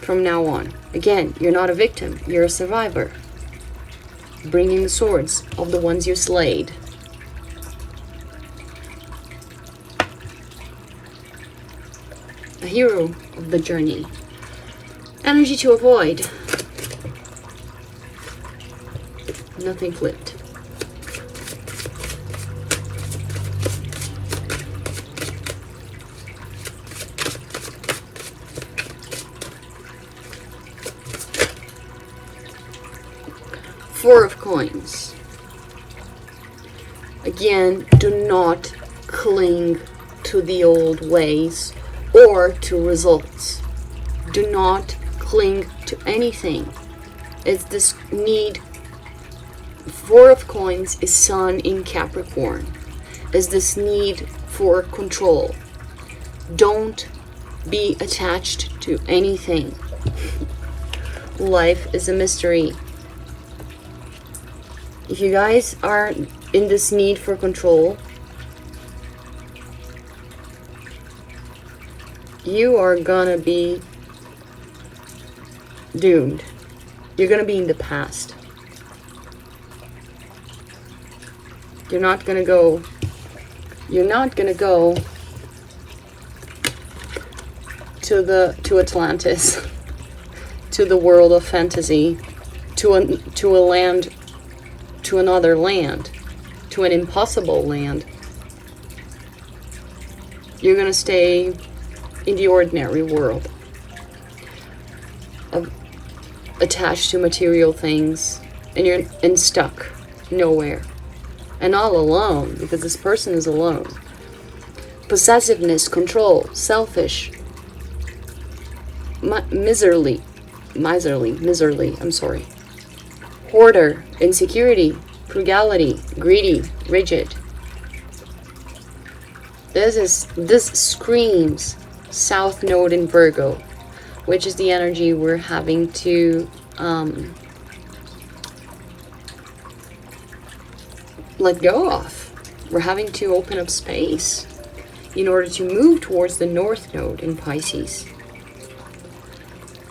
From now on. Again, you're not a victim, you're a survivor. Bringing the swords of the ones you slayed. A hero of the journey. Energy to avoid. Nothing flipped. Four of Coins. Again, do not cling to the old ways or to results. Do not cling to anything. It's this need. Four of Coins is Sun in Capricorn. Is this need for control. Don't be attached to anything. Life is a mystery. If you guys are in this need for control, you are gonna be doomed. You're gonna be in the past. You're not gonna go to Atlantis, to the world of fantasy, to a land, to another land, to an impossible land. You're gonna stay in the ordinary world, attached to material things, and you're stuck nowhere, and all alone, because this person is alone. Possessiveness, control, selfish, miserly, I'm sorry. Hoarder, insecurity, frugality, greedy, rigid. This screams South Node in Virgo, which is the energy we're having to let go of. We're having to open up space in order to move towards the North Node in Pisces.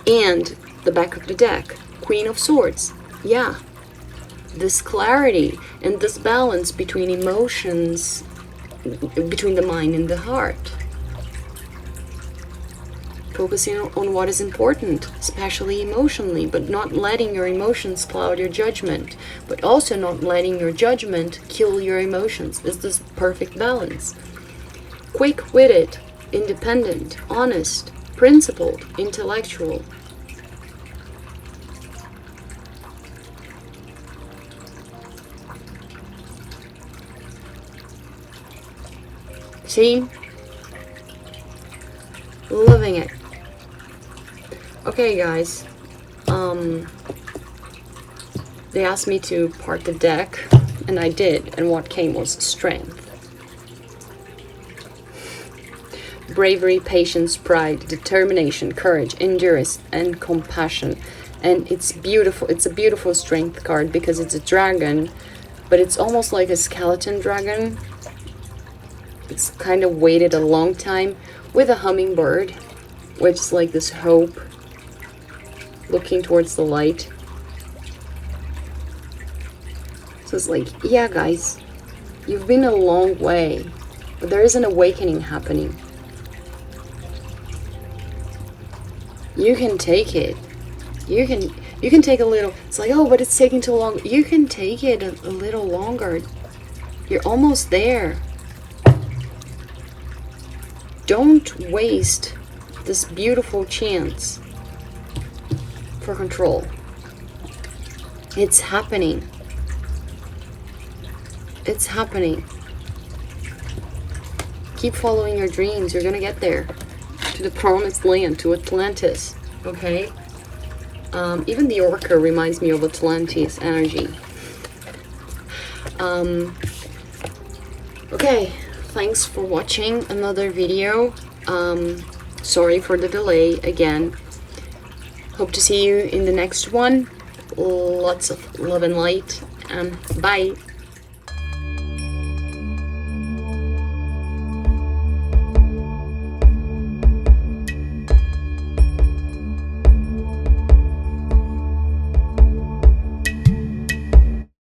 And the back of the deck, Queen of Swords. Yeah, this clarity and this balance between emotions, between the mind and the heart. Focusing on what is important, especially emotionally, but not letting your emotions cloud your judgment, but also not letting your judgment kill your emotions. Is this perfect balance? Quick-witted, independent, honest, principled, intellectual. See? Loving it. Okay, guys. They asked me to part the deck, and I did, and what came was strength. Bravery, patience, pride, determination, courage, endurance, and compassion. And it's beautiful. It's a beautiful strength card because it's a dragon, but it's almost like a skeleton dragon. It's kind of waited a long time with a hummingbird, which is like this hope looking towards the light. So it's like, yeah, guys, you've been a long way, but there is an awakening happening. You can take it. You can take a little. It's like, oh, but it's taking too long. You can take it a little longer. You're almost there. Don't waste this beautiful chance for control. It's happening. It's happening. Keep following your dreams. You're gonna get there. To the promised land, to Atlantis. Okay? Even the orca reminds me of Atlantis energy. Okay. Thanks for watching another video. Sorry for the delay again. Hope to see you in the next one. Lots of love and light. Bye.